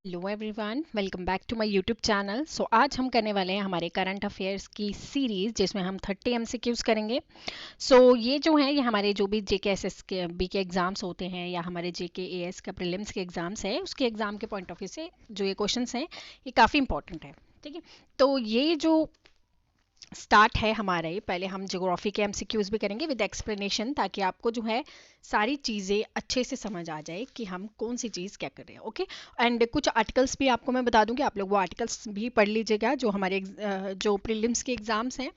Hello everyone, welcome back to my YouTube channel. So आज हम करने वाले हैं हमारे करंट अफेयर्स की सीरीज़, जिसमें हम 30 एमसीक्यूज़ करेंगे। ये जो है ये हमारे जो भी जेके एसएस के बी के एग्ज़ाम्स होते हैं या हमारे जेके एएस का प्रीलिम्स के एग्ज़ाम्स है, उसके एग्ज़ाम के पॉइंट ऑफ व्यू से जो ये क्वेश्चंस हैं ये काफ़ी इंपॉर्टेंट है। ठीक है, तो ये जो स्टार्ट है हमारे, पहले हम ज्योग्राफी के एमसीक्यूज भी करेंगे विद एक्सप्लेनेशन, ताकि आपको जो है सारी चीज़ें अच्छे से समझ आ जाए कि हम कौन सी चीज़ क्या कर रहे हैं। ओके, एंड कुछ आर्टिकल्स भी आपको मैं बता दूंगी, आप लोग वो आर्टिकल्स भी पढ़ लीजिएगा जो हमारे जो प्रीलिम्स के एग्जाम्स हैं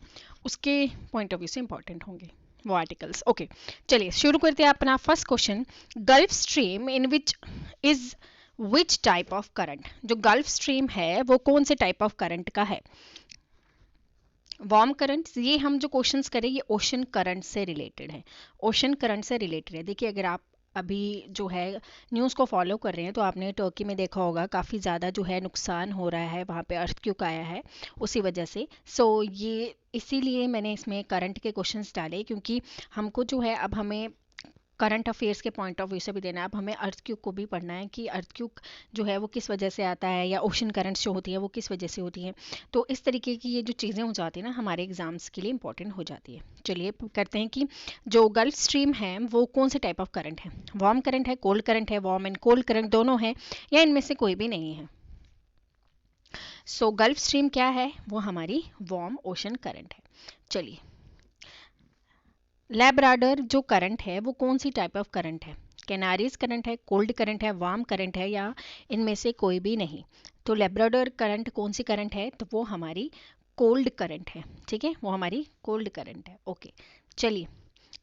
उसके पॉइंट ऑफ व्यू से इंपॉर्टेंट होंगे वो आर्टिकल्स। ओके, चलिए शुरू करते हैं अपना first question. Gulf stream in which type of current, जो गल्फ स्ट्रीम है वो कौन से टाइप ऑफ करंट का है? वार्म करंट, ये हम जो क्वेश्चंस करें ये ओशन करंट से रिलेटेड है। ओशन करंट से रिलेटेड है। देखिए, अगर आप अभी जो है न्यूज़ को फॉलो कर रहे हैं तो आपने टर्की में देखा होगा काफ़ी ज़्यादा जो है नुकसान हो रहा है, वहाँ पे अर्थक्वेक आया है उसी वजह से। ये इसीलिए मैंने इसमें करंट के क्वेश्चंस डाले, क्योंकि हमको जो है अब हमें करंट अफेयर्स के पॉइंट ऑफ व्यू से भी देना है। अब हमें अर्थक्वेक को भी पढ़ना है कि अर्थक्वेक जो है वो किस वजह से आता है, या ओशन करंट्स जो होती हैं वो किस वजह से होती हैं। तो इस तरीके की ये जो चीज़ें हो जाती हैं ना, हमारे एग्जाम्स के लिए इंपॉर्टेंट हो जाती है। चलिए करते हैं कि जो गल्फ स्ट्रीम है वो कौन से टाइप ऑफ करंट है। वार्म करंट है, कोल्ड करंट है, वार्म एंड कोल्ड करंट दोनों है, या इनमें से कोई भी नहीं है? गल्फ स्ट्रीम क्या है? वो हमारी वार्म ओशन करंट है। चलिए, लैब्राडोर जो करंट है वो कौन सी टाइप ऑफ करंट है? कैनारीज करंट है, कोल्ड करंट है, वार्म करंट है, या इनमें से कोई भी नहीं? तो लैब्राडोर करंट कौन सी करंट है? तो वो हमारी कोल्ड करंट है। ठीक है, वो हमारी कोल्ड करंट है। ओके, चलिए,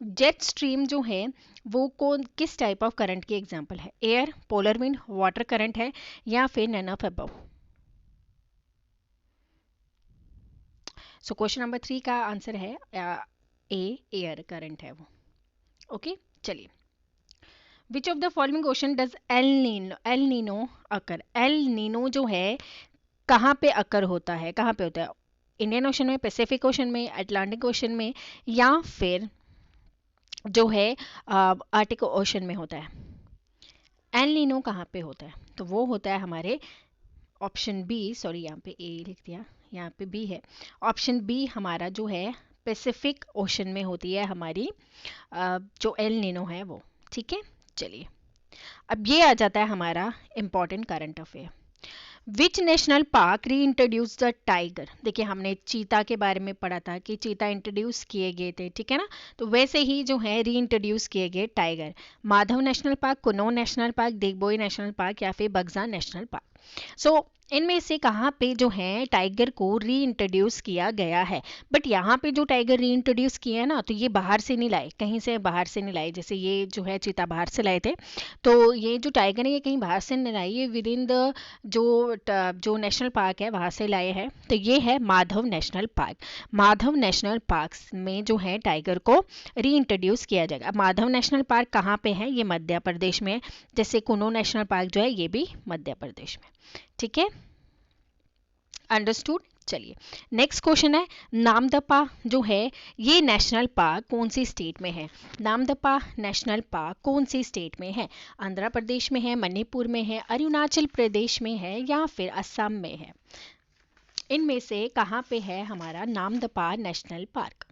जेट स्ट्रीम जो है वो कौन किस टाइप ऑफ करंट की एग्जांपल है? Air, polar wind, water current है, या फिर none of above? Question number 3 का आंसर है ए, एयर करंट है वो। ओके, चलिए, which of the following question does El Nino occur? El Nino जो है कहाँ पे अकर होता है, कहाँ पे होता है? इंडियन ओशन में, पैसिफिक ओशन में, अटलांटिक ओशन में, या फिर जो है आर्टिक ओशन में होता है? एल नीनो कहाँ पे होता है? तो वो होता है हमारे ऑप्शन बी, सॉरी यहाँ पे ए लिख दिया, यहाँ पे बी है। ऑप्शन बी हमारा जो है पैसिफिक ओशन में होती है हमारी जो एल नीनो है वो। ठीक है, चलिए, अब ये आ जाता है हमारा important current affair. Which national park री इंट्रोड्यूस द टाइगर? देखिए, हमने चीता के बारे में पढ़ा था कि चीता इंट्रोड्यूस किए गए थे, ठीक है ना? तो वैसे ही जो है री इंट्रोड्यूस किए गए tiger, Madhav national park, Kuno national park, Digboi national park, या फिर बगजा नेशनल पार्क? इनमें से कहाँ पे जो है टाइगर को री इंट्रोड्यूस किया गया है? बट यहाँ पे जो टाइगर री इंट्रोड्यूस किया है ना, तो ये बाहर से नहीं लाए, कहीं से बाहर से नहीं लाए। जैसे ये जो है चीता बाहर से लाए थे, तो ये जो टाइगर है ये कहीं बाहर से नहीं लाए, ये विद इन द जो नेशनल पार्क है वहाँ से लाए हैं। तो ये है Madhav national park. Madhav national park में जो है टाइगर को री इंट्रोड्यूस किया जाएगा। अब माधव नेशनल पार्क कहाँ पे है? ये मध्य प्रदेश में। जैसे कुनो नेशनल पार्क जो है ये भी मध्य प्रदेश में। ठीक है, अंडरस्टूड। चलिए, नेक्स्ट क्वेश्चन है, नामदफा जो है ये नेशनल पार्क कौन सी स्टेट में है? नामदफा नेशनल पार्क कौन सी स्टेट में है? आंध्र प्रदेश में है, मणिपुर में है, अरुणाचल प्रदेश में है, या फिर असम में है? इनमें से कहाँ पे है हमारा नामदफा नेशनल पार्क?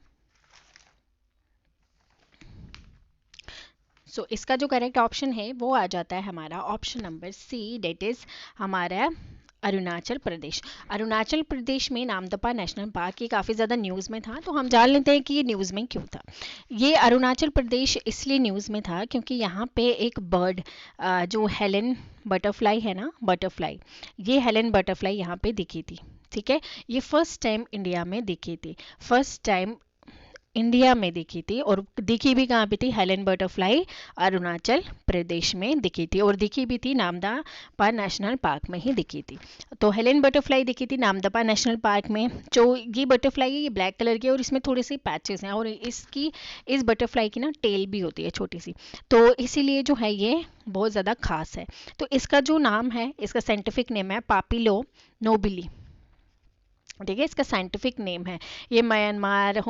इसका जो करेक्ट ऑप्शन है वो आ जाता है हमारा option number C, that is हमारा अरुणाचल प्रदेश। अरुणाचल प्रदेश में नामदफा नेशनल पार्क ये काफ़ी ज़्यादा न्यूज़ में था, तो हम जान लेते हैं कि ये न्यूज़ में क्यों था। ये अरुणाचल प्रदेश इसलिए न्यूज़ में था क्योंकि यहाँ पे एक बर्ड जो हेलन बटरफ्लाई है ना, बटरफ्लाई, ये हेलन बटरफ्लाई यहाँ पे दिखी थी। ठीक है, ये फर्स्ट टाइम इंडिया में दिखी थी, फर्स्ट टाइम इंडिया में दिखी थी। और दिखी भी कहाँ पे थी? हेलन बटरफ्लाई अरुणाचल प्रदेश में दिखी थी, और दिखी भी थी नामदफा नेशनल पार्क में ही दिखी थी। तो हेलन बटरफ्लाई दिखी थी नामदफा नेशनल पार्क में। जो ये बटरफ्लाई है ये ब्लैक कलर की है, और इसमें थोड़े से पैचेस हैं, और इस बटरफ्लाई की ना टेल भी होती है छोटी सी, तो इसीलिए जो है ये बहुत ज़्यादा खास है। तो इसका जो नाम है, इसका साइंटिफिक नेम है पापिलो नोबिली। ठीक है, इसका साइंटिफिक नेम है। ये म्यांमार,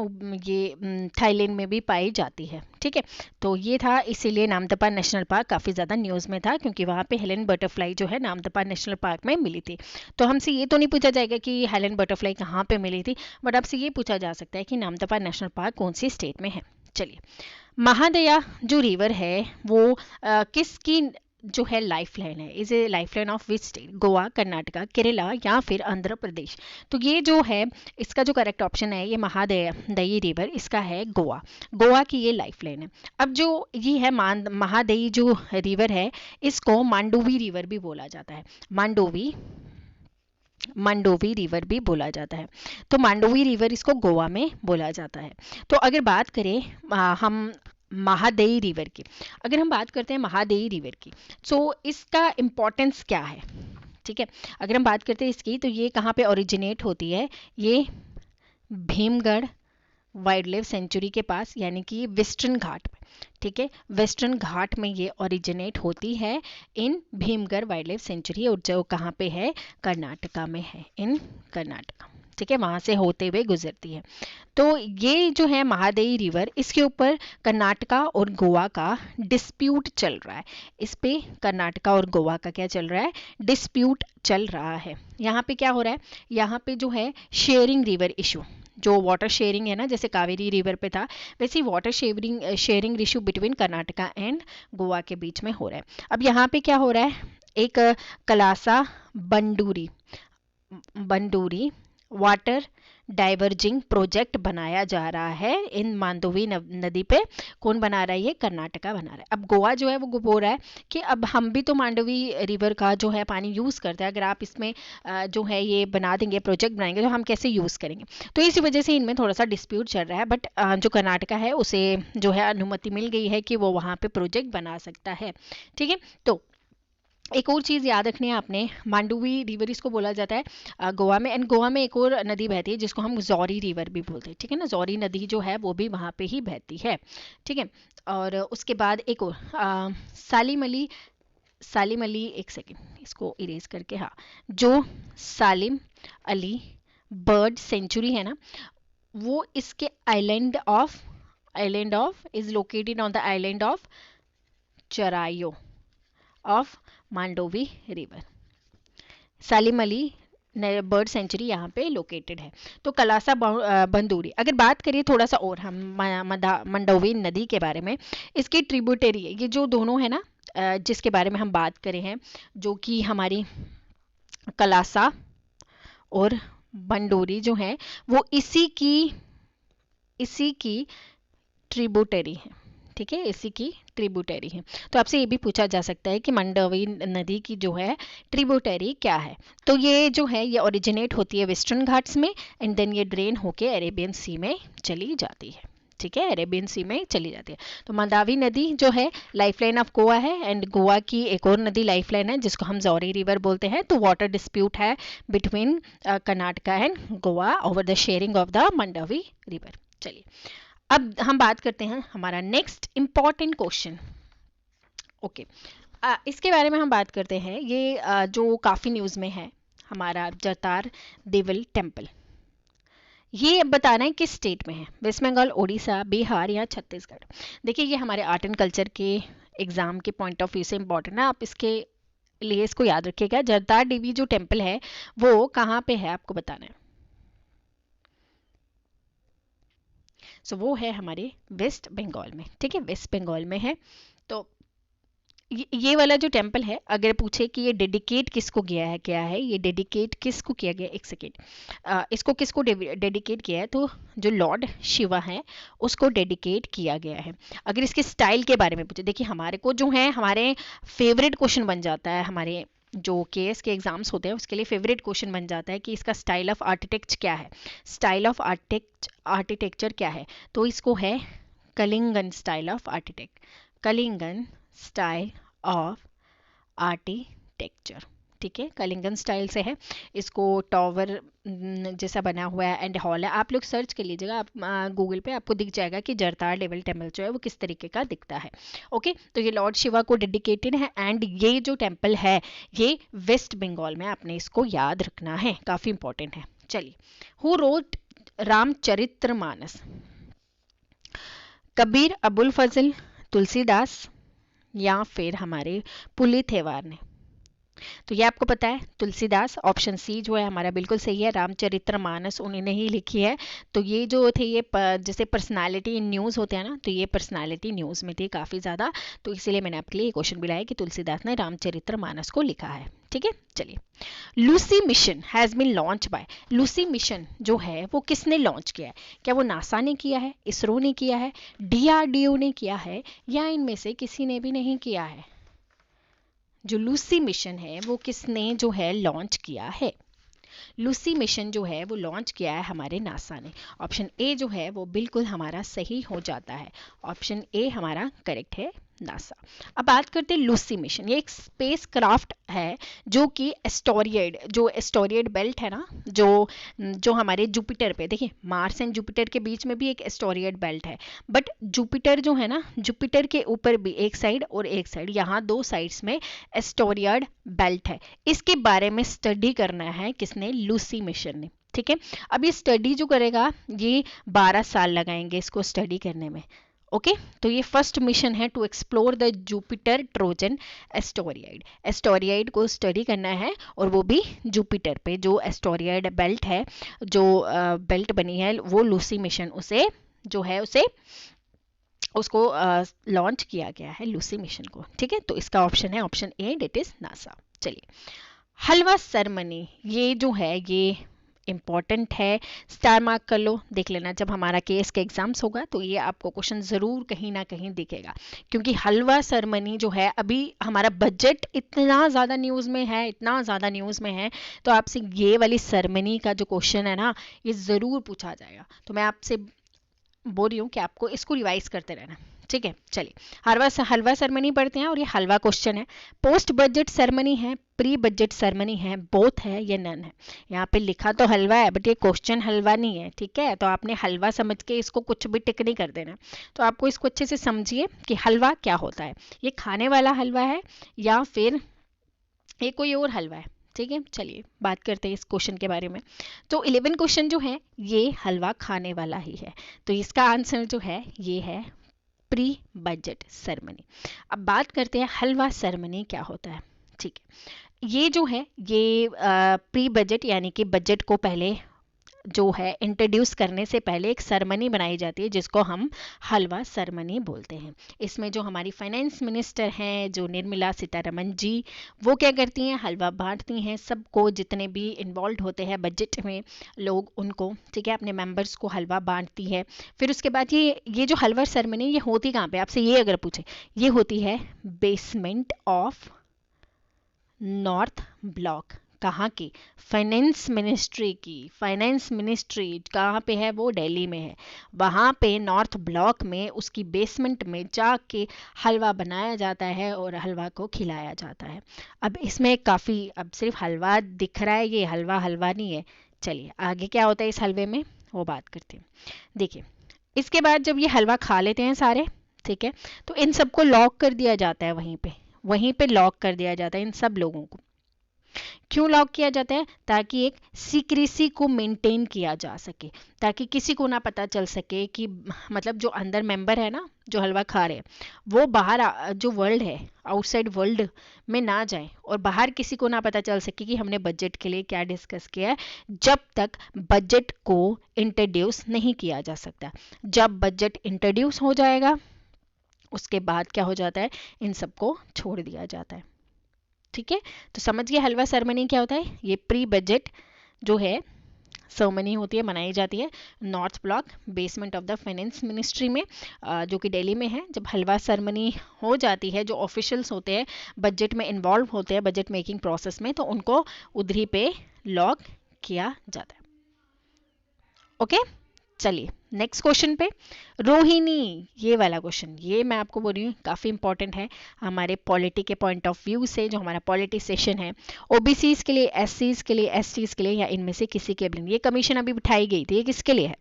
ये थाईलैंड में भी पाई जाती है। ठीक है, तो ये था, इसीलिए नामदफा नेशनल पार्क काफ़ी ज़्यादा न्यूज़ में था, क्योंकि वहाँ पे हेलन बटरफ्लाई जो है नामदफा नेशनल पार्क में मिली थी। तो हमसे ये तो नहीं पूछा जाएगा कि हेलन बटरफ्लाई कहाँ पे मिली थी, बट आपसे ये पूछा जा सकता है कि नामदफा नेशनल पार्क कौन सी स्टेट में है। चलिए, महादया जो रिवर है वो किसकी जो है लाइफ लाइन है, is a life line of which state? Goa, Karnataka, Kerala या फिर आंध्र प्रदेश? तो ये जो है, इसका जो करेक्ट ऑप्शन है, ये महादयी रिवर, इसका है गोवा। गोवा की ये लाइफ लाइन है। अब जो ये है महादयी जो रिवर है, इसको मांडोवी रिवर भी बोला जाता है। मांडोवी रिवर भी बोला जाता है। तो मांडोवी रिवर इसको गोवा में बोला जाता है। तो अगर बात करें हम महादेई रिवर की, अगर हम बात करते हैं महादेई रिवर की, तो इसका इम्पोर्टेंस क्या है? ठीक है, अगर हम बात करते हैं इसकी, तो ये कहाँ पे ओरिजिनेट होती है? ये भीमगढ़ वाइल्ड लाइफ सेंचुरी के पास, यानी कि वेस्टर्न घाट में। ठीक है, वेस्टर्न घाट में ये ओरिजिनेट होती है इन भीमगढ़ वाइल्ड लाइफ सेंचुरी, और जो कहाँ पे है? कर्नाटका में है, इन कर्नाटका। ठीक है, वहां से होते हुए गुजरती है। तो ये जो है महादेई रिवर, इसके ऊपर कर्नाटका और गोवा का डिस्प्यूट चल रहा है। इस पे कर्नाटका और गोवा का क्या चल रहा है? डिस्प्यूट चल रहा है। यहाँ पे क्या हो रहा है? यहाँ पे जो है शेयरिंग रिवर इशू, जो वाटर शेयरिंग है ना, जैसे कावेरी रिवर पे था, वैसे water sharing issue between Karnataka and Goa के बीच में हो रहा है। अब यहाँ पे क्या हो रहा है? एक कलासा बंडूरी वाटर डाइवर्जिंग प्रोजेक्ट बनाया जा रहा है इन मांडोवी नदी पे। कौन बना रहा है? ये कर्नाटका बना रहा है। अब गोवा जो है वो बोल रहा है कि अब हम भी तो मांडोवी रिवर का जो है पानी यूज़ करते हैं, अगर आप इसमें जो है ये बना देंगे, प्रोजेक्ट बनाएंगे, तो हम कैसे यूज़ करेंगे? तो इसी वजह से इनमें थोड़ा सा डिस्प्यूट चल रहा है। बट जो कर्नाटका है उसे जो है अनुमति मिल गई है कि वो वहाँ पे प्रोजेक्ट बना सकता है। ठीक है, तो एक और चीज़ याद रखनी है आपने, मांडोवी रिवर इसको बोला जाता है गोवा में। एंड गोवा में एक और नदी बहती है जिसको हम जौरी रिवर भी बोलते हैं। ठीक है ना, जौरी नदी जो है वो भी वहाँ पे ही बहती है। ठीक है, और उसके बाद एक और सालिम अली, एक सेकेंड इसको इरेज करके, हाँ, जो सालिम अली बर्ड सेंचुरी है ना, वो इसके island of is located on the island of Chorao of Mandovi river. Salim Ali bird sanctuary यहाँ पे लोकेटेड है। तो कलासा बंदूरी, अगर बात करिए थोड़ा सा और हम मंडोवी नदी के बारे में, इसकी ट्रिब्यूटरी है, ये जो दोनों है ना जिसके बारे में हम बात करें हैं, जो कि हमारी कलासा और बंडोरी जो है, वो इसी की ट्रिब्यूटरी है। ठीक है, इसी की ट्रिब्यूटरी है। तो आपसे ये भी पूछा जा सकता है कि मंडोवी नदी की जो है ट्रिब्यूटरी क्या है? तो ये जो है ये ओरिजिनेट होती है वेस्टर्न घाट्स में, एंड देन ये ड्रेन होके अरेबियन सी में चली जाती है। ठीक है, अरेबियन सी में चली जाती है। तो मंडावी नदी जो है लाइफलाइन ऑफ गोवा है, एंड गोवा की एक और नदी लाइफलाइन है जिसको हम जौरी रिवर बोलते हैं। तो वाटर डिस्प्यूट है between Karnataka and Goa over the sharing of the Mandavi river. चलिए, अब हम बात करते हैं हमारा नेक्स्ट इंपॉर्टेंट क्वेश्चन। ओके, इसके बारे में हम बात करते हैं, ये जो काफ़ी न्यूज़ में है, हमारा जरतार देवल टेम्पल। ये बताना है किस स्टेट में है? वेस्ट बंगाल, उड़ीसा, बिहार या छत्तीसगढ़? देखिए, ये हमारे आर्ट एंड कल्चर के एग्जाम के पॉइंट ऑफ व्यू से इम्पोर्टेंट है, आप इसके लिए इसको याद रखिएगा। जरतार देवी जो टेम्पल है वो कहाँ पे है, आपको बताना है। सो वो है हमारे वेस्ट बंगाल में। ठीक है, वेस्ट बंगाल में है। तो ये वाला जो टेम्पल है, अगर पूछे कि ये डेडिकेट किसको किया है, क्या है ये डेडिकेट किसको किया गया, एक सेकेंड, इसको किसको डेडिकेट किया है, तो जो लॉर्ड शिवा है उसको डेडिकेट किया गया है। अगर इसके स्टाइल के बारे में पूछे, देखिए हमारे को जो है, हमारे फेवरेट क्वेश्चन बन जाता है, हमारे जो केएस के एग्जाम्स होते हैं उसके लिए फेवरेट क्वेश्चन बन जाता है कि इसका स्टाइल ऑफ आर्किटेक्चर क्या है। स्टाइल ऑफ आर्किटेक्चर क्या है? तो इसको है Kalingan style of architect, Kalingan style of architecture. ठीक है, कलिंगन स्टाइल से है। इसको टॉवर जैसा बना हुआ है एंड हॉल है। आप लोग सर्च कर लीजिएगा, आप गूगल पे आपको दिख जाएगा कि जरतार देवल टेम्पल जो है वो किस तरीके का दिखता है। ओके, तो ये लॉर्ड शिवा को डेडिकेटेड है, एंड ये जो टेम्पल है ये वेस्ट बंगाल में, आपने इसको याद रखना है, काफ़ी इंपॉर्टेंट है। चलिए, हु रोट रामचरितमानस? कबीर, अबुल फजल, तुलसीदास या फिर हमारे पुलिथेवार ने? तो ये आपको पता है, तुलसीदास। ऑप्शन सी जो है हमारा बिल्कुल सही है, रामचरितमानस उन्हीं ने ही लिखी है। तो ये जो थे ये जैसे पर्सनालिटी इन न्यूज़ होते हैं ना, तो ये पर्सनालिटी न्यूज़ में थी काफ़ी ज़्यादा, तो इसीलिए मैंने आपके लिए ये क्वेश्चन भी लाया कि तुलसीदास ने रामचरितमानस को लिखा है। ठीक है, चलिए। Lucy mission has been launch by? Lucy mission जो है वो किसने लॉन्च किया है? क्या वो नासा ने किया है, इसरो ने किया है, DRDO ने किया है, या इनमें से किसी ने भी नहीं किया है? जो लूसी मिशन है वो किसने जो है लॉन्च किया है? लूसी मिशन जो है वो लॉन्च किया है हमारे नासा ने। ऑप्शन ए जो है वो बिल्कुल हमारा सही हो जाता है। ऑप्शन ए हमारा करेक्ट है, नासा। अब बात करते हैं लूसी मिशन। ये एक स्पेस क्राफ्ट है जो कि एस्टोरियड बेल्ट है ना, जो हमारे जुपिटर पे, देखिए मार्स एंड जुपिटर के बीच में भी एक एस्टोरियड बेल्ट है, बट जुपिटर जो है ना, जुपिटर के ऊपर भी एक साइड और एक साइड, यहाँ दो साइड्स में एस्टोरियड बेल्ट है। इसके बारे में स्टडी करना है किसने? लूसी मिशन ने। ठीक है, अब ये स्टडी जो करेगा ये 12 साल लगाएंगे इसको स्टडी करने में। ओके तो ये फर्स्ट मिशन है to explore the Jupiter Trojan asteroid. Asteroid को स्टडी करना है और वो भी जुपिटर पे। जो एस्टोरियड बेल्ट है, जो बेल्ट बनी है, वो लूसी मिशन उसे उसको लॉन्च किया गया है, लूसी मिशन को। ठीक है, तो इसका ऑप्शन है option A, that is NASA. चलिए, हलवा सेरेमनी, ये जो है ये इंपॉर्टेंट है, स्टार मार्क कर लो, देख लेना जब हमारा केस के एग्जाम्स होगा तो ये आपको क्वेश्चन जरूर कहीं ना कहीं दिखेगा। क्योंकि हलवा सेरेमनी जो है, अभी हमारा बजट इतना ज़्यादा न्यूज़ में है, इतना ज़्यादा न्यूज़ में है, तो आपसे ये वाली सेरेमनी का जो क्वेश्चन है ना, ये ज़रूर पूछा जाएगा। तो मैं आपसे बोल रही हूँ कि आपको इसको रिवाइज करते रहना। ठीक है, चलिए, हलवा सेरेमनी पढ़ते हैं और ये हलवा क्वेश्चन है। पोस्ट बजट सेरेमनी है, प्री बजट सेरेमनी है, बोथ है या नन है? यहाँ पे लिखा तो हलवा है बट ये क्वेश्चन हलवा नहीं है। ठीक है, तो आपने हलवा समझ के इसको कुछ भी टिक नहीं कर देना। तो आपको इसको अच्छे से समझिए कि हलवा क्या होता है। ये खाने वाला हलवा है या फिर ये कोई और हलवा है? ठीक है, चलिए बात करते हैं इस क्वेश्चन के बारे में। तो 11 क्वेश्चन जो है ये हलवा खाने वाला ही है। तो इसका आंसर जो है ये है प्री बजट सेरेमनी। अब बात करते हैं हलवा सेरेमनी क्या होता है। ठीक है, ये जो है ये प्री बजट यानी कि बजट को पहले जो है इंट्रोड्यूस करने से पहले एक सेरेमनी बनाई जाती है जिसको हम हलवा सेरेमनी बोलते हैं। इसमें जो हमारी फाइनेंस मिनिस्टर हैं, जो निर्मला सीतारमण जी, वो क्या करती हैं? हलवा बांटती हैं सबको, जितने भी इन्वॉल्व होते हैं बजट में लोग, उनको। ठीक है, अपने मेंबर्स को हलवा बांटती है। फिर उसके बाद ये जो हलवा सेरेमनी ये होती कहाँ पे? आपसे ये अगर पूछे, ये होती है बेसमेंट ऑफ नॉर्थ ब्लॉक। कहाँ की? फाइनेंस मिनिस्ट्री की। फाइनेंस मिनिस्ट्री कहाँ पे है? वो दिल्ली में है। वहाँ पे नॉर्थ ब्लॉक में उसकी बेसमेंट में जाके हलवा बनाया जाता है और हलवा को खिलाया जाता है। अब इसमें काफ़ी, अब सिर्फ हलवा दिख रहा है, ये हलवा हलवा नहीं है। चलिए आगे क्या होता है इस हलवे में वो बात करते हैं। देखिए, इसके बाद जब ये हलवा खा लेते हैं सारे, ठीक है, तो इन सबको लॉक कर दिया जाता है वहीं पे लॉक कर दिया जाता है इन सब लोगों को। क्यों लॉक किया जाता है? ताकि एक सीक्रेसी को मेंटेन किया जा सके, ताकि किसी को ना पता चल सके कि मतलब जो अंदर मेंबर है ना, जो हलवा खा रहे हैं, वो बाहर जो वर्ल्ड है, आउटसाइड वर्ल्ड में ना जाए और बाहर किसी को ना पता चल सके कि हमने बजट के लिए क्या डिस्कस किया है, जब तक बजट को इंट्रोड्यूस नहीं किया जा सकता। जब बजट इंट्रोड्यूस हो जाएगा उसके बाद क्या हो जाता है? इन सबको छोड़ दिया जाता है। ठीक है, तो समझ गए हलवा सेरेमनी क्या होता है? ये प्री बजट जो है सेरेमनी होती है, मनाई जाती है north block basement of the finance ministry में, जो कि दिल्ली में है। जब हलवा सेरेमनी हो जाती है, जो ऑफिशियल्स होते हैं बजट में इन्वॉल्व होते हैं बजट मेकिंग प्रोसेस में, तो उनको उधरी पे लॉक किया जाता है। ओके, चलिए नेक्स्ट क्वेश्चन पे। रोहिणी, ये वाला क्वेश्चन, ये मैं आपको बोल रही हूँ काफ़ी इंपॉर्टेंट है हमारे पॉलिटी के पॉइंट ऑफ व्यू से। जो हमारा पॉलिटी सेशन है, ओबीसीज के लिए, एससीज के लिए, एसटीज के लिए, या इनमें से किसी के लिए ये कमीशन अभी बिठाई गई थी, ये किसके लिए है?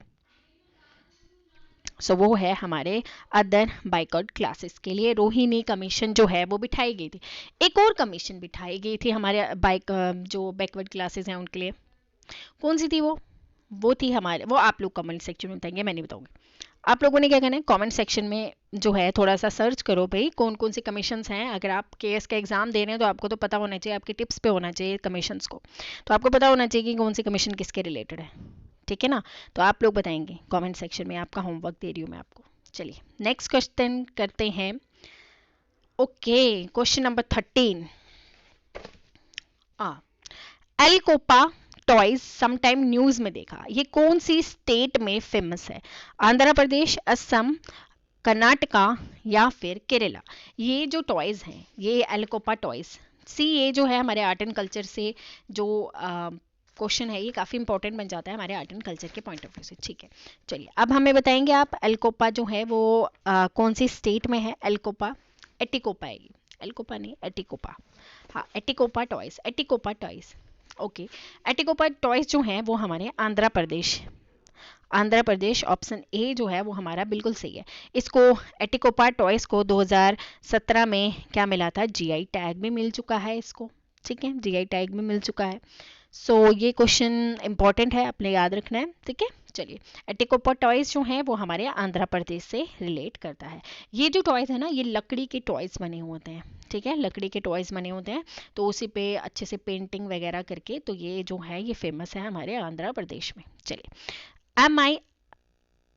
वो है हमारे अदर बाइकआउट क्लासेस के लिए। रोहिणी कमीशन जो है वो बिठाई गई थी। एक और कमीशन बिठाई गई थी हमारे जो बैकवर्ड क्लासेस हैं उनके लिए। कौन सी थी वो थी हमारे, वो आप लोग कमेंट सेक्शन में बताएंगे, मैं नहीं बताऊंगी। आप लोगों ने क्या करना है, कमेंट सेक्शन में जो है थोड़ा सा सर्च करो भाई कौन कौन सी कमीशंस हैं। अगर आप केएस का एग्जाम दे रहे हैं तो आपको तो पता होना चाहिए, आपके टिप्स पे होना चाहिए कमीशंस को, तो आपको पता होना चाहिए कि कौन सी कमीशन किसके रिलेटेड है, ठीक है ना। तो आप लोग बताएंगे कमेंट सेक्शन में, आपका होमवर्क दे रही हूँ मैं आपको। चलिए नेक्स्ट क्वेश्चन करते हैं। Okay, question number 13। एलकोपा टॉयज समटाइम न्यूज में देखा, ये कौन सी स्टेट में फेमस है? आंध्र प्रदेश, असम, कर्नाटका या फिर केरला? ये जो टॉयज हैं, ये एलकोपा टॉयज, ये जो है हमारे आर्ट एंड कल्चर से जो क्वेश्चन है, ये काफ़ी इंपॉर्टेंट बन जाता है हमारे आर्ट एंड कल्चर के पॉइंट ऑफ व्यू से, ठीक है। चलिए अब हमें बताएंगे आप, एलकोपा जो है वो कौन सी स्टेट में है? एलकोपा, एटिकोपा है ये, एलकोपा नहीं एटिकोपा, हाँ एटिकोपा टॉयज, एटिकोपा टॉयज, ओके। एटिकोपा टॉयज जो हैं वो हमारे आंध्र प्रदेश, आंध्र प्रदेश ऑप्शन ए जो है वो हमारा बिल्कुल सही है। इसको एटिकोपा टॉयज को 2017 में क्या मिला था? जीआई टैग भी मिल चुका है इसको, ठीक है, जीआई टैग भी मिल चुका है। सो ये क्वेश्चन इंपॉर्टेंट है, आपने याद रखना है, ठीक है। चलिए एटिकोपा टॉयज जो हैं वो हमारे आंध्र प्रदेश से रिलेट करता है। ये जो टॉयज है ना, ये लकड़ी के टॉयज बने होते हैं, ठीक है, लकड़ी के टॉयज बने होते हैं, तो उसी पे अच्छे से पेंटिंग वगैरह करके, तो ये जो है ये फेमस है हमारे आंध्र प्रदेश में। चलिए एम आई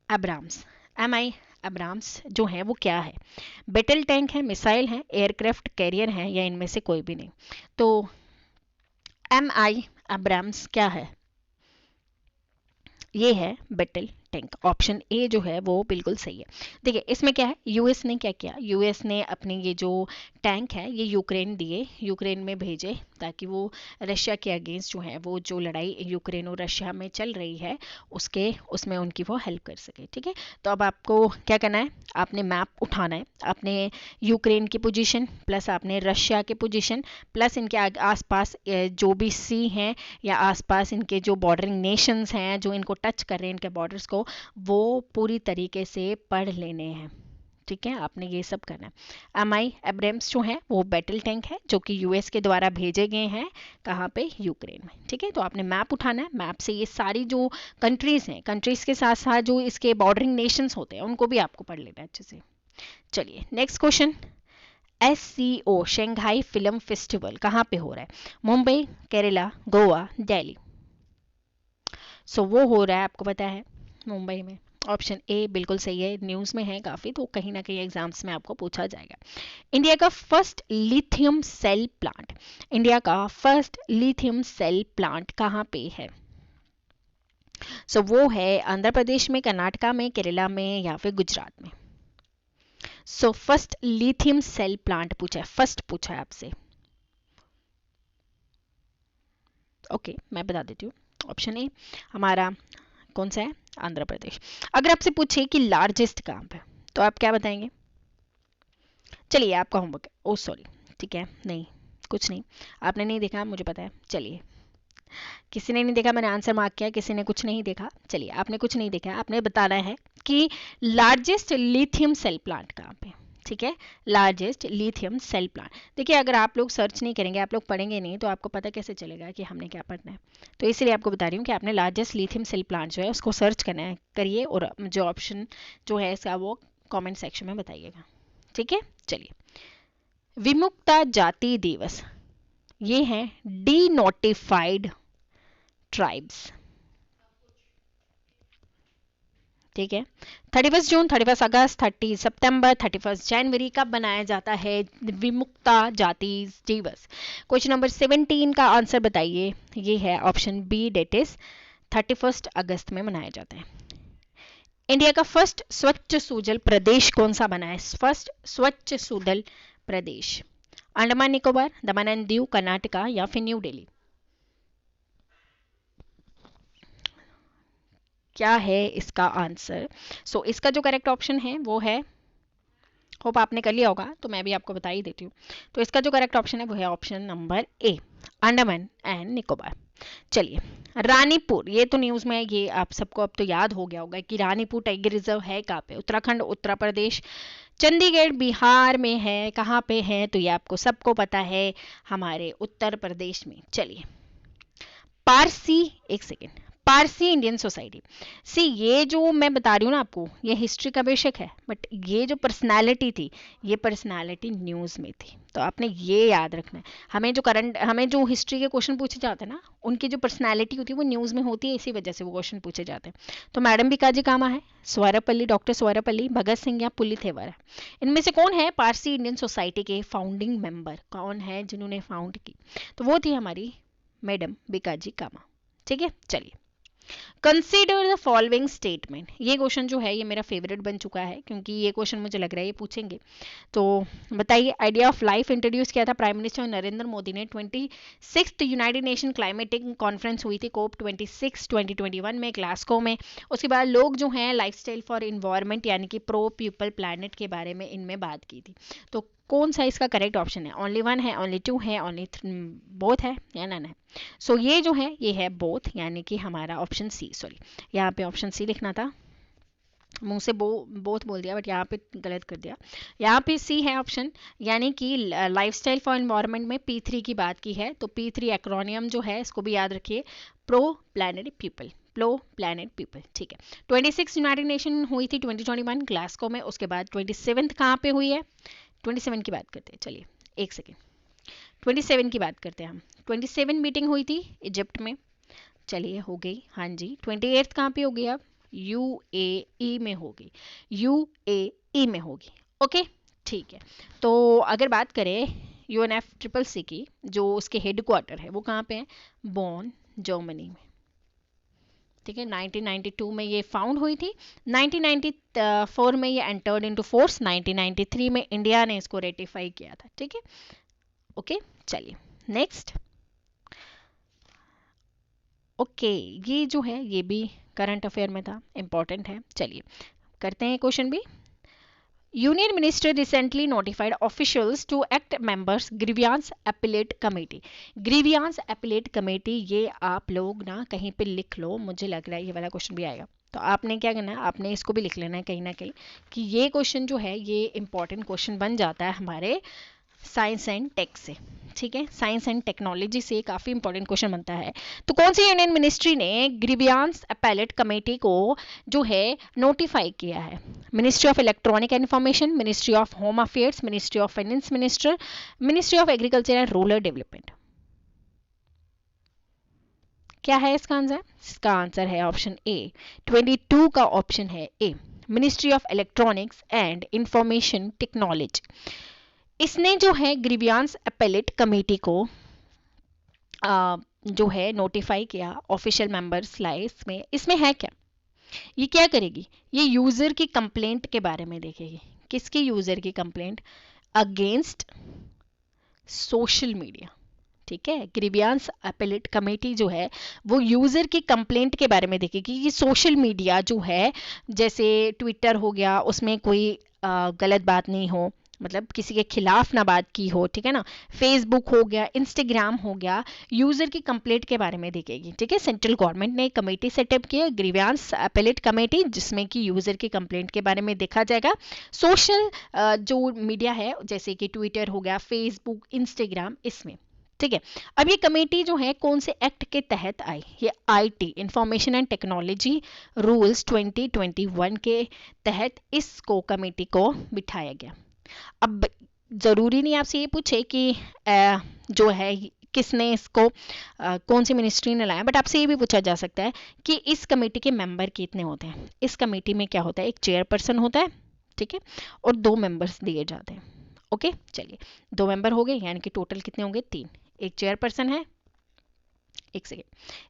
अब्राम्स, एम आई अब्राम्स जो है वो क्या है? बैटल टैंक है, मिसाइल है, एयरक्राफ्ट कैरियर है, या इनमें से कोई भी नहीं? तो एम आई अब्राम्स क्या है? ये है बैटल टैंक, ऑप्शन ए जो है वो बिल्कुल सही है। देखिए इसमें क्या है, यूएस ने क्या किया, यूएस ने अपने ये जो टैंक है ये यूक्रेन दिए, यूक्रेन में भेजे, ताकि वो रशिया के अगेंस्ट जो है वो जो लड़ाई यूक्रेन और रशिया में चल रही है उसमें उनकी वो हेल्प कर सके, ठीक है। तो अब आपको क्या करना है, आपने मैप उठाना है, आपने यूक्रेन की पोजीशन प्लस आपने रशिया के पोजीशन प्लस इनके आसपास जो भी सी हैं या आसपास इनके जो बॉर्डरिंग नेशंस हैं जो इनको टच कर रहे हैं, इनके बॉर्डर्स को, वो पूरी तरीके से पढ़ लेने हैं, ठीक है, आपने ये सब करना है। एम आई एब्राम्स जो है वो बैटल टैंक है जो कि यूएस के द्वारा भेजे गए हैं, कहाँ पे? यूक्रेन में, ठीक है। तो आपने मैप उठाना है, मैप से ये सारी जो कंट्रीज हैं, कंट्रीज के साथ साथ जो इसके बॉर्डरिंग नेशंस होते हैं उनको भी आपको पढ़ लेना है अच्छे से। चलिए next question, SCO Shanghai film festival कहाँ पे हो रहा है? मुंबई, केरला, गोवा, दिल्ली? सो वो हो रहा है, आपको पता है, मुंबई में, ऑप्शन ए बिल्कुल सही है, न्यूज़ में है काफ़ी, तो कहीं ना कहीं एग्जाम्स में आपको पूछा जाएगा। इंडिया का first lithium cell plant, India का फर्स्ट लिथियम सेल प्लांट कहाँ पे है? सो वो है आंध्र प्रदेश में, कर्नाटका में, केरला में, या फिर गुजरात में? So first lithium cell plant पूछा है, फर्स्ट पूछा है आपसे, ओके मैं बता देती हूँ। ऑप्शन ए हमारा कौन सा है? आंध्र प्रदेश। अगर आपसे पूछे कि लार्जेस्ट कहाँ पे, तो आप क्या बताएंगे? चलिए आपका होमवर्क है, ओ सॉरी, ठीक है, नहीं कुछ नहीं, आपने नहीं देखा मुझे पता है। चलिए किसी ने नहीं देखा, मैंने आंसर मार्क किया, किसी ने कुछ नहीं देखा, चलिए आपने कुछ नहीं देखा, आपने बताना है कि लार्जेस्ट लिथियम सेल प्लांट कहाँ पे, ठीक है, लार्जेस्ट लिथियम सेल प्लांट। देखिए अगर आप लोग सर्च नहीं करेंगे, आप लोग पढ़ेंगे नहीं, तो आपको पता कैसे चलेगा कि हमने क्या पढ़ना है? तो इसलिए आपको बता रही हूँ कि आपने लार्जेस्ट लिथियम सेल प्लांट जो है उसको सर्च करना है, करिए, और जो ऑप्शन जो है इसका वो कमेंट सेक्शन में बताइएगा, ठीक है। चलिए विमुक्ता जाति दिवस, ये है डी नोटिफाइड ट्राइब्स, ठीक है। 31 जून, 31 अगस्त, 30 सितंबर, 31 जनवरी कब मनाया जाता है विमुक्ता जाति दिवस? क्वेश्चन नंबर 17 का आंसर बताइए, ये है ऑप्शन बी, डेट इज 31 अगस्त में मनाया जाता है। इंडिया का फर्स्ट स्वच्छ सुजल प्रदेश कौन सा बना है? फर्स्ट स्वच्छ सुजल प्रदेश, अंडमान निकोबार, दमन एंड दीव, कर्नाटका, या फिर न्यू दिल्ली? क्या है इसका आंसर? सो इसका जो करेक्ट ऑप्शन है वो है, होप आपने कर लिया होगा, तो मैं भी आपको बता ही देती हूँ। तो इसका जो करेक्ट ऑप्शन है वो है option number A, Andaman and Nicobar. चलिए रानीपुर, ये तो न्यूज़ में है, ये आप सबको अब तो याद हो गया होगा कि रानीपुर टाइगर रिजर्व है कहाँ पे? उत्तराखंड, उत्तर प्रदेश, चंडीगढ़ बिहार में है, कहाँ पे है? तो ये आपको सबको पता है, हमारे उत्तर प्रदेश में। चलिए पारसी, एक सेकेंड, पारसी इंडियन सोसाइटी। सी ये जो मैं बता रही हूँ ना आपको, ये हिस्ट्री का बेशक है, बट ये जो पर्सनालिटी थी, ये पर्सनालिटी न्यूज़ में थी, तो आपने ये याद रखना है। हमें जो हिस्ट्री के क्वेश्चन पूछे जाते हैं ना, उनकी जो पर्सनालिटी होती है वो न्यूज़ में होती है, इसी वजह से वो क्वेश्चन पूछे जाते हैं। तो मैडम बीकाजी कामा है, स्वरपल्ली, डॉक्टर स्वरपल्ली, भगत सिंह या पुलिथेवर है। इनमें से कौन है पारसी इंडियन सोसाइटी के फाउंडिंग मेंबर, कौन है जिन्होंने फाउंड की? तो वो थी हमारी मैडम बीकाजी कामा। ठीक है, चलिए। कंसीडर द फॉलोइंग स्टेटमेंट, ये क्वेश्चन जो है ये मेरा फेवरेट बन चुका है, क्योंकि ये क्वेश्चन मुझे लग रहा है ये पूछेंगे। तो बताइए, आइडिया ऑफ लाइफ इंट्रोड्यूस किया था प्राइम मिनिस्टर नरेंद्र मोदी ने। 26th United nation climatic conference हुई थी COP 26 2021 में ग्लासगो में। उसके बाद लोग जो हैं लाइफस्टाइल फॉर इन्वायरमेंट यानी कि प्रो पीपल प्लैनेट के बारे में इनमें बात की थी। तो कौन सा इसका करेक्ट ऑप्शन है? ओनली वन है, ओनली टू है, ओनली बोथ है या नन है? सो ये जो है ये है बोथ, यानी कि हमारा ऑप्शन सी, सॉरी यहाँ पे ऑप्शन सी लिखना था, मुंह से बोथ बोल दिया, बट यहाँ पे गलत कर दिया। यहाँ पे सी है ऑप्शन, यानी कि लाइफस्टाइल फॉर एनवायरनमेंट में P3 की बात की है। तो P3 एक्रोनियम जो है इसको भी याद रखिए, pro planet people, pro planet people. ठीक है, 26 यूनाइटेड नेशन हुई थी 2021 ग्लासगो में। उसके बाद 27th कहाँ पे हुई है? 27 की बात करते हैं, चलिए एक सेकेंड, 27 की बात करते हैं हम। 27 मीटिंग हुई थी इजिप्ट में, चलिए हो गई, हाँ जी। 28th कहाँ पे होगी? अब UAE में होगी, UAE में होगी। ओके, ठीक है। तो अगर बात करें UNFCCC की, जो उसके हेड क्वार्टर है वो कहाँ पे है? बॉन, जर्मनी में। ठीक है, 1992 में ये फाउंड हुई थी, 1994 में ये एंटर्ड इनटू फोर्स, 1993 में इंडिया ने इसको रेटिफाई किया था। ठीक है, ओके, चलिए नेक्स्ट। ओके, ये जो है ये भी करंट अफेयर में था, इंपॉर्टेंट है। चलिए करते हैं क्वेश्चन भी। Union minister recently notified officials to act members grievance appellate committee. Grievance appellate committee, ये आप लोग ना कहीं पे लिख लो, मुझे लग रहा है ये वाला क्वेश्चन भी आएगा। तो आपने क्या करना है, आपने इसको भी लिख लेना है कहीं ना कहीं, कि ये क्वेश्चन जो है ये इंपॉर्टेंट क्वेश्चन बन जाता है हमारे साइंस एंड टेक से। ठीक है, साइंस एंड टेक्नोलॉजी से काफ़ी इंपॉर्टेंट क्वेश्चन बनता है। तो कौन सी यूनियन मिनिस्ट्री ने ग्रीवियांस अपीलेट कमेटी को जो है नोटिफाई किया है? Ministry of electronic and information, ministry of home affairs, ministry of finance minister, ministry of agriculture and rural development. क्या है इसका आंसर? इसका आंसर है ऑप्शन ए, 22 का ऑप्शन है A, ministry of electronics and information technology. इसने जो है ग्रीवियांस अपीलेट कमेटी को जो है नोटिफाई किया, ऑफिशियल मेंबर्स लाए इसमें। इसमें है क्या, ये क्या करेगी? ये यूजर की कंप्लेंट के बारे में देखेगी। किसकी यूजर की कंप्लेंट? Against social media. ठीक है, ग्रीवियांस अपीलेट कमेटी जो है वो यूजर की कंप्लेंट के बारे में देखेगी कि सोशल मीडिया जो है, जैसे ट्विटर हो गया, उसमें कोई गलत बात नहीं हो, मतलब किसी के खिलाफ ना बात की हो। ठीक है ना, फेसबुक हो गया, इंस्टाग्राम हो गया, यूजर की कंप्लेंट के बारे में देखेगी। ठीक है, सेंट्रल गवर्नमेंट ने एक कमेटी सेटअप की है, ग्रीवियांस अपीलेट कमेटी, जिसमें कि यूजर की कंप्लेंट के बारे में देखा जाएगा। सोशल जो मीडिया है जैसे कि ट्विटर हो गया, फेसबुक, इंस्टाग्राम, इसमें। ठीक है, अब ये कमेटी जो है कौन से एक्ट के तहत आई? ये IT, information and technology rules 2021 के तहत इसको कमेटी को बिठाया गया। अब जरूरी नहीं आपसे ये पूछे कि जो है किसने इसको कौन सी मिनिस्ट्री ने लाया, बट आपसे ये भी पूछा जा सकता है कि इस कमेटी के मेंबर कितने होते हैं। इस कमेटी में क्या होता है, एक चेयरपर्सन होता है, ठीक है, और 2 मेंबर्स दिए जाते हैं। ओके, चलिए 2 मेंबर हो गए, यानी कि टोटल कितने होंगे? 3। एक चेयरपर्सन है, एक सेकेंड,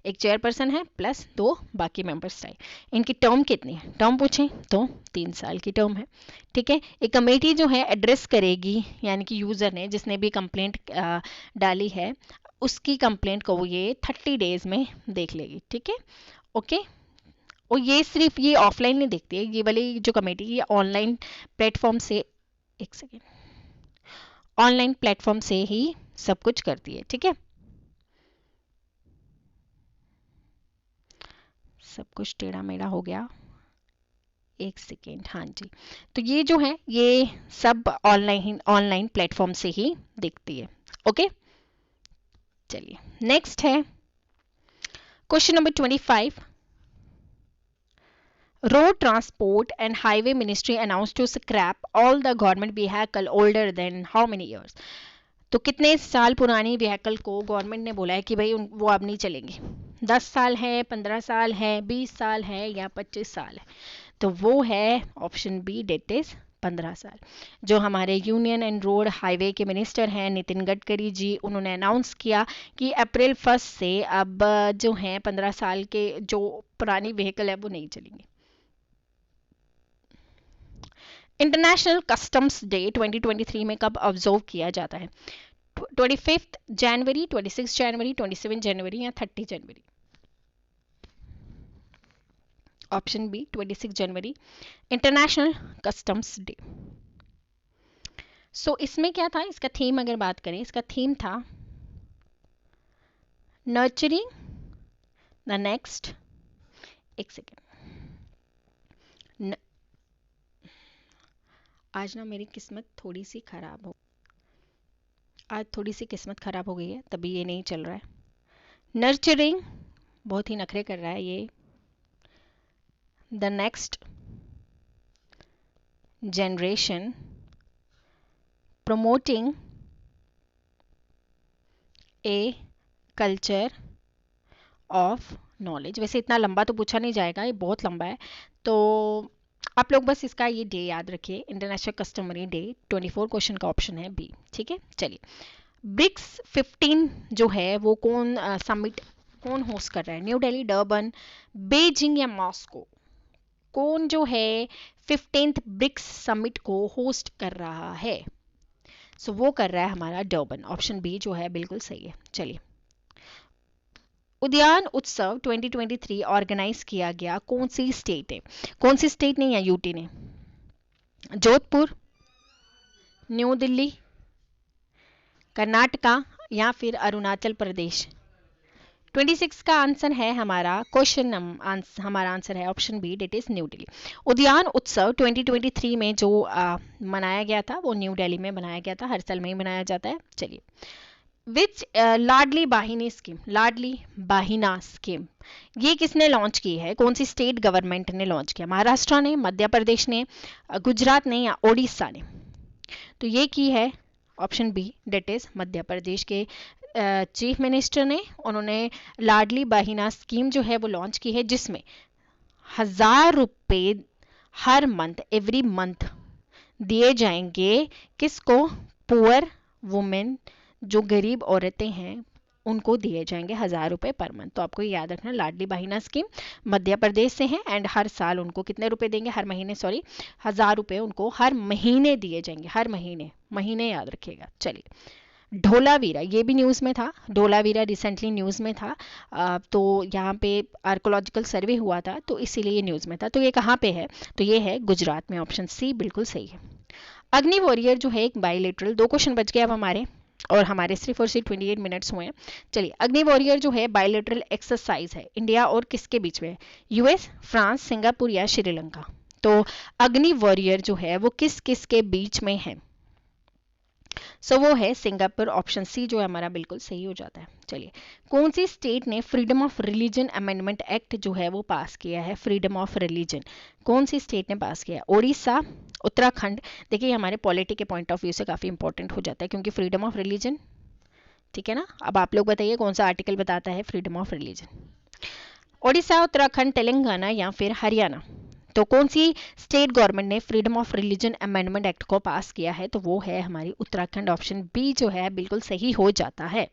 एक चेयरपर्सन है प्लस 2 बाकी मेंबर्स टाइप। इनकी टर्म कितनी है? टर्म पूछें तो 3 साल की टर्म है। ठीक है, एक कमेटी जो है एड्रेस करेगी, यानी कि यूजर ने जिसने भी कंप्लेंट डाली है उसकी कंप्लेंट को ये 30 डेज में देख लेगी। ठीक है, ओके। और ये सिर्फ ये ऑफलाइन नहीं देखती है, ये वाली जो कमेटी ये ऑनलाइन प्लेटफॉर्म से, एक सेकेंड, ऑनलाइन प्लेटफॉर्म से ही सब कुछ करती है। ठीक है, सब कुछ टेढ़ा मेढ़ा हो गया, एक सेकेंड, हाँ जी। तो ये जो है ये सब ऑनलाइन प्लेटफॉर्म से ही दिखती है। ओके, चलिए नेक्स्ट है question number 25, road transport and highway ministry announce to scrap all the government vehicle older than how many years. तो कितने साल पुरानी व्हीकल को गवर्नमेंट ने बोला है कि भाई वो अब नहीं चलेंगी। 10 साल है, 15 साल है, 20 साल है या 25 साल है। तो वो है ऑप्शन बी, डेट इज 15 साल। जो हमारे यूनियन एंड रोड हाईवे के मिनिस्टर हैं नितिन गडकरी जी, उन्होंने अनाउंस किया कि अप्रैल 1 से अब जो हैं 15 साल के जो पुरानी व्हीकल है वो नहीं चलेंगी। इंटरनेशनल कस्टम्स डे 2023 में कब ऑब्जर्व किया जाता है? 25 जनवरी, 26 जनवरी, 27 जनवरी या 30 जनवरी? ऑप्शन बी 26 जनवरी, इंटरनेशनल कस्टम्स डे। सो इसमें क्या था, इसका थीम अगर बात करें, इसका थीम था नर्चरिंग द नेक्स्ट, एक सेकेंड, आज ना मेरी किस्मत थोड़ी सी खराब हो, आज थोड़ी सी किस्मत खराब हो गई है, तभी ये नहीं चल रहा है। नर्चरिंग, बहुत ही नखरे कर रहा है ये, the next generation, promoting a culture of knowledge। वैसे इतना लंबा तो पूछा नहीं जाएगा, ये बहुत लंबा है, तो आप लोग बस इसका ये डे याद रखिए, इंटरनेशनल कस्टमरी डे। 24 क्वेश्चन का ऑप्शन है बी, ठीक है। चलिए, ब्रिक्स 15 जो है वो कौन समिट कौन होस्ट कर रहा है? न्यू दिल्ली, डर्बन, बेजिंग या मॉस्को? कौन जो है 15th ब्रिक्स समिट को होस्ट कर रहा है? सो वो कर रहा है हमारा डर्बन, ऑप्शन बी जो है बिल्कुल सही है। चलिए, उद्यान उत्सव 2023 ऑर्गेनाइज किया गया कौन सी स्टेट है? कौन सी स्टेट ने या यूटी ने? जोधपुर, न्यू दिल्ली, कर्नाटका या फिर अरुणाचल प्रदेश? 26 का आंसर है हमारा क्वेश्चन, हमारा आंसर है option B, that is New Delhi. Udyan Utsav 2023 में जो मनाया गया था वो न्यू दिल्ली में मनाया गया था, हर साल में ही मनाया जाता है। चलिए, विच लाडली बाहिनी स्कीम, लाडली बाहिना स्कीम, ये किसने लॉन्च की है? कौन सी स्टेट गवर्नमेंट ने लॉन्च किया? महाराष्ट्र ने, मध्य प्रदेश ने, गुजरात ने या ओडिशा ने? तो ये की है option B, that is Madhya Pradesh के चीफ मिनिस्टर ने, उन्होंने लाडली बहिना स्कीम जो है वो लॉन्च की है, जिसमें 1000 रुपए हर मंथ, एवरी मंथ दिए जाएंगे। किसको? पुअर वुमेन, जो गरीब औरतें हैं उनको दिए जाएंगे 1000 रुपए पर मंथ। तो आपको याद रखना, लाडली बहिना स्कीम मध्य प्रदेश से है एंड हर साल उनको कितने रुपए देंगे? हर महीने, सॉरी, 1000 रुपए उनको हर महीने दिए जाएंगे, हर महीने, महीने याद रखिएगा। चलिए, ढोलावीरा, ये भी न्यूज़ में था, ढोलावीरा रिसेंटली न्यूज़ में था, तो यहाँ पे आर्कोलॉजिकल सर्वे हुआ था तो इसीलिए ये न्यूज़ में था। तो ये कहाँ पे है? तो ये है गुजरात में, ऑप्शन सी बिल्कुल सही है। अग्नि वॉरियर जो है एक बायलेटरल, 2 क्वेश्चन बच गए अब हमारे, और हमारे सिर्फ और सिर्फ 28 मिनट्स हुए हैं। चलिए, अग्नि वॉरियर जो है बायलेटरल एक्सरसाइज है, इंडिया और किसके बीच में है? यूएस, फ्रांस, सिंगापुर या श्रीलंका? तो अग्नि वॉरियर जो है वो किस किस के बीच में है? सो वो है सिंगापुर, ऑप्शन सी जो है हमारा बिल्कुल सही हो जाता है। चलिए, कौन सी स्टेट ने freedom of religion amendment act जो है वो पास किया है? फ्रीडम ऑफ रिलीजन कौन सी स्टेट ने पास किया है? ओडिशा, उत्तराखंड? देखिए, हमारे पॉलिटी के पॉइंट ऑफ व्यू से काफ़ी इंपॉर्टेंट हो जाता है, क्योंकि फ्रीडम ऑफ रिलीजन, ठीक है ना। अब आप लोग बताइए कौन सा आर्टिकल बताता है freedom of religion? Odisha, Uttarakhand, Telangana या फिर हरियाणा? तो कौन सी स्टेट गवर्नमेंट ने freedom of religion amendment act को पास किया है? तो वो है हमारी उत्तराखंड, ऑप्शन बी जो है बिल्कुल सही हो जाता है।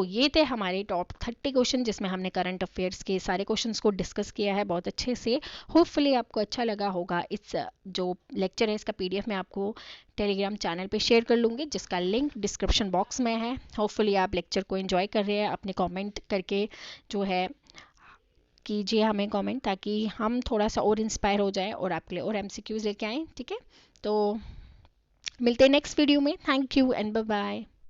ये थे हमारे टॉप 30 क्वेश्चन, जिसमें हमने करंट अफेयर्स के सारे क्वेश्चंस को डिस्कस किया है बहुत अच्छे से। होपफुली आपको अच्छा लगा होगा। इस जो लेक्चर है इसका पीडीएफ मैं आपको टेलीग्राम चैनल पे शेयर कर लूँगी, जिसका लिंक डिस्क्रिप्शन बॉक्स में है। होपफुली आप लेक्चर को एंजॉय कर रहे हैं, अपने कॉमेंट करके जो है कीजिए हमें कमेंट, ताकि हम थोड़ा सा और इंस्पायर हो जाए और आपके लिए और एमसीक्यूज लेके आएँ, ठीक है। तो मिलते हैं नेक्स्ट वीडियो में। Thank you and bye bye.